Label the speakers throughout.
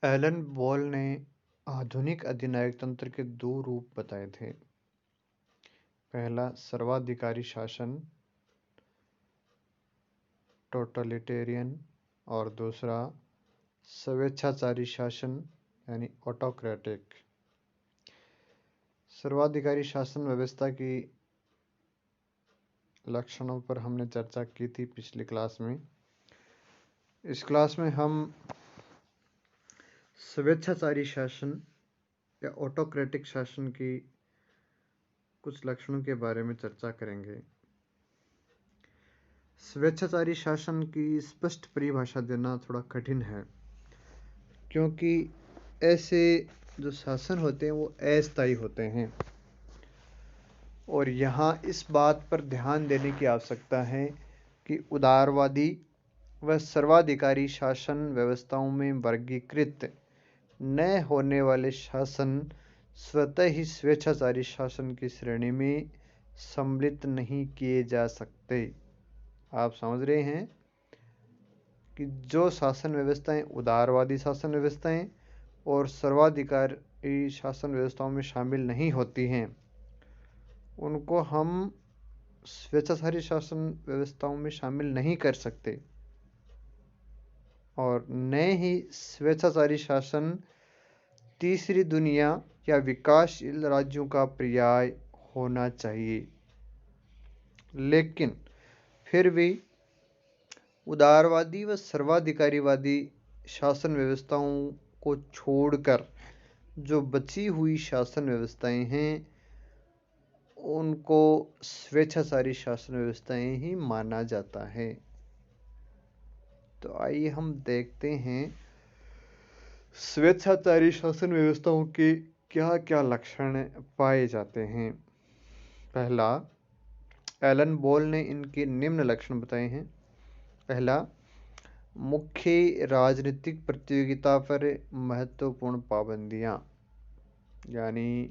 Speaker 1: Elon ball ने आधुनिक अधिनायक तंत्र के दो रूप बताए थे। पहला सर्वाधिकारी शासन टोटलिटेरियन और दूसरा स्वेच्छाचारी शासन यानी ऑटोक्रेटिक। सर्वाधिकारी शासन व्यवस्था की लक्षणों पर हमने चर्चा की थी पिछली क्लास में। इस क्लास में हम स्वेच्छाचारी शासन या ऑटोक्रेटिक शासन की कुछ लक्षणों के बारे में चर्चा करेंगे। स्वेच्छाचारी शासन की स्पष्ट परिभाषा देना थोड़ा कठिन है, क्योंकि ऐसे जो शासन होते हैं वो अस्थायी होते हैं और यहाँ इस बात पर ध्यान देने की आवश्यकता है कि उदारवादी व सर्वाधिकारी शासन व्यवस्थाओं में वर्गीकृत न होने वाले शासन स्वतः ही स्वेच्छाचारी शासन की श्रेणी में सम्मिलित नहीं किए जा सकते। आप समझ रहे हैं कि जो शासन व्यवस्थाएं उदारवादी शासन व्यवस्थाएं और सर्वाधिकारी शासन व्यवस्थाओं में शामिल नहीं होती हैं, उनको हम स्वेच्छाचारी शासन व्यवस्थाओं में शामिल नहीं कर सकते और न ही स्वेच्छाचारी शासन तीसरी दुनिया या विकासशील राज्यों का पर्याय होना चाहिए। लेकिन फिर भी उदारवादी व सर्वाधिकारीवादी शासन व्यवस्थाओं को छोड़कर जो बची हुई शासन व्यवस्थाएं हैं उनको स्वेच्छाचारी शासन व्यवस्थाएं ही माना जाता है। तो आइए हम देखते हैं स्वेच्छाचारी शासन व्यवस्थाओं के क्या क्या लक्षण पाए जाते हैं। पहला, एलन बॉल ने इनके निम्न लक्षण बताए हैं। पहला, मुख्य राजनीतिक प्रतियोगिता पर महत्वपूर्ण पाबंदियां, यानी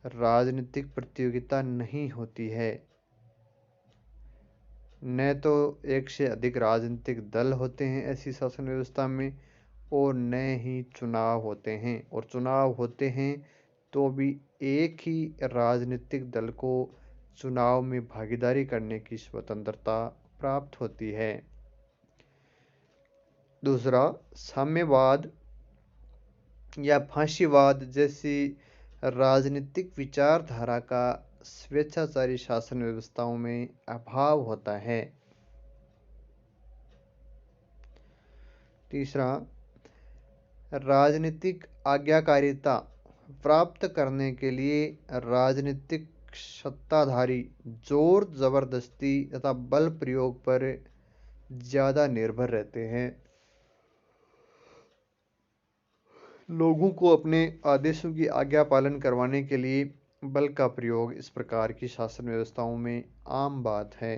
Speaker 1: राजनीतिक प्रतियोगिता नहीं होती है। न तो एक से अधिक राजनीतिक दल होते हैं ऐसी शासन व्यवस्था में और न ही चुनाव होते हैं, और चुनाव होते हैं तो भी एक ही राजनीतिक दल को चुनाव में भागीदारी करने की स्वतंत्रता प्राप्त होती है। दूसरा, साम्यवाद या फांसीवाद जैसी राजनीतिक विचारधारा का स्वेच्छाचारी शासन व्यवस्थाओं में अभाव होता है। तीसरा, राजनीतिक आज्ञाकारिता प्राप्त करने के लिए राजनीतिक सत्ताधारी जोर जबरदस्ती तथा बल प्रयोग पर ज्यादा निर्भर रहते हैं। लोगों को अपने आदेशों की आज्ञा पालन करवाने के लिए बल का प्रयोग इस प्रकार की शासन व्यवस्थाओं में आम बात है।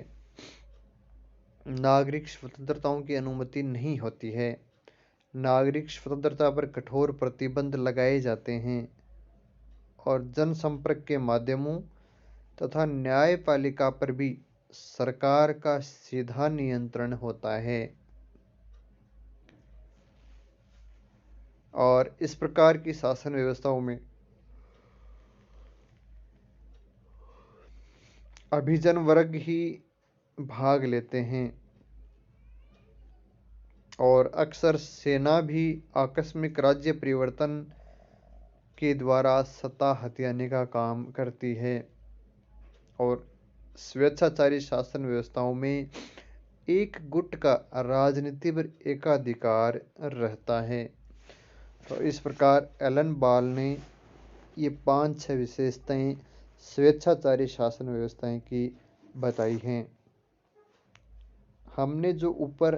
Speaker 1: नागरिक स्वतंत्रताओं की अनुमति नहीं होती है। नागरिक स्वतंत्रता पर कठोर प्रतिबंध लगाए जाते हैं और जनसंपर्क के माध्यमों तथा न्यायपालिका पर भी सरकार का सीधा नियंत्रण होता है। और इस प्रकार की शासन व्यवस्थाओं में अभिजन वर्ग ही भाग लेते हैं और अक्सर सेना भी आकस्मिक राज्य परिवर्तन के द्वारा सत्ता हथियाने का काम करती है। और स्वेच्छाचारी शासन व्यवस्थाओं में एक गुट का राजनीति पर एकाधिकार रहता है। तो इस प्रकार एलन बॉल ने ये 5-6 विशेषताएं स्वेच्छाचारी शासन व्यवस्थाएं की बताई हैं। हमने जो ऊपर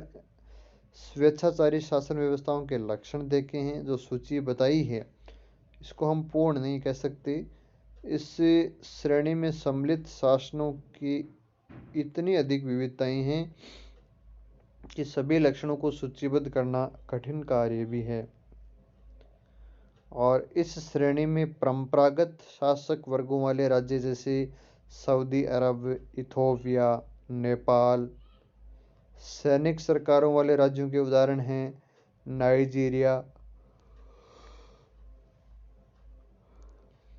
Speaker 1: स्वेच्छाचारी शासन व्यवस्थाओं के लक्षण देखे हैं, जो सूची बताई है, इसको हम पूर्ण नहीं कह सकते। इस श्रेणी में सम्मिलित शासनों की इतनी अधिक विविधताएं हैं कि सभी लक्षणों को सूचीबद्ध करना कठिन कार्य भी है। और इस श्रेणी में परंपरागत शासक वर्गों वाले राज्य जैसे सऊदी अरब, इथोपिया, नेपाल, सैनिक सरकारों वाले राज्यों के उदाहरण हैं नाइजीरिया,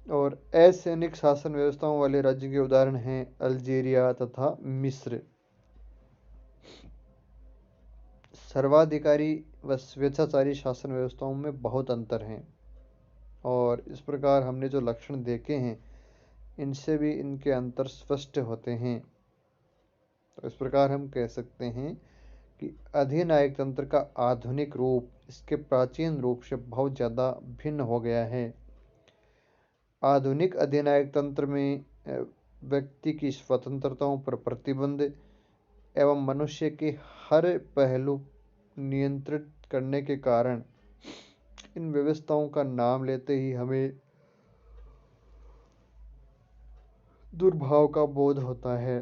Speaker 1: और असैनिक शासन व्यवस्थाओं वाले राज्य के उदाहरण हैं अल्जीरिया तथा मिस्र। सर्वाधिकारी व स्वेच्छाचारी शासन व्यवस्थाओं में बहुत अंतर हैं, और इस प्रकार हमने जो लक्षण देखे हैं इनसे भी इनके अंतर स्पष्ट होते हैं। तो इस प्रकार हम कह सकते हैं कि अधिनायक तंत्र का आधुनिक रूप इसके प्राचीन रूप से बहुत ज़्यादा भिन्न हो गया है। आधुनिक अधिनायक तंत्र में व्यक्ति की स्वतंत्रताओं पर प्रतिबंध एवं मनुष्य के हर पहलू नियंत्रित करने के कारण इन व्यवस्थाओं का नाम लेते ही हमें दुर्भाव का बोध होता है।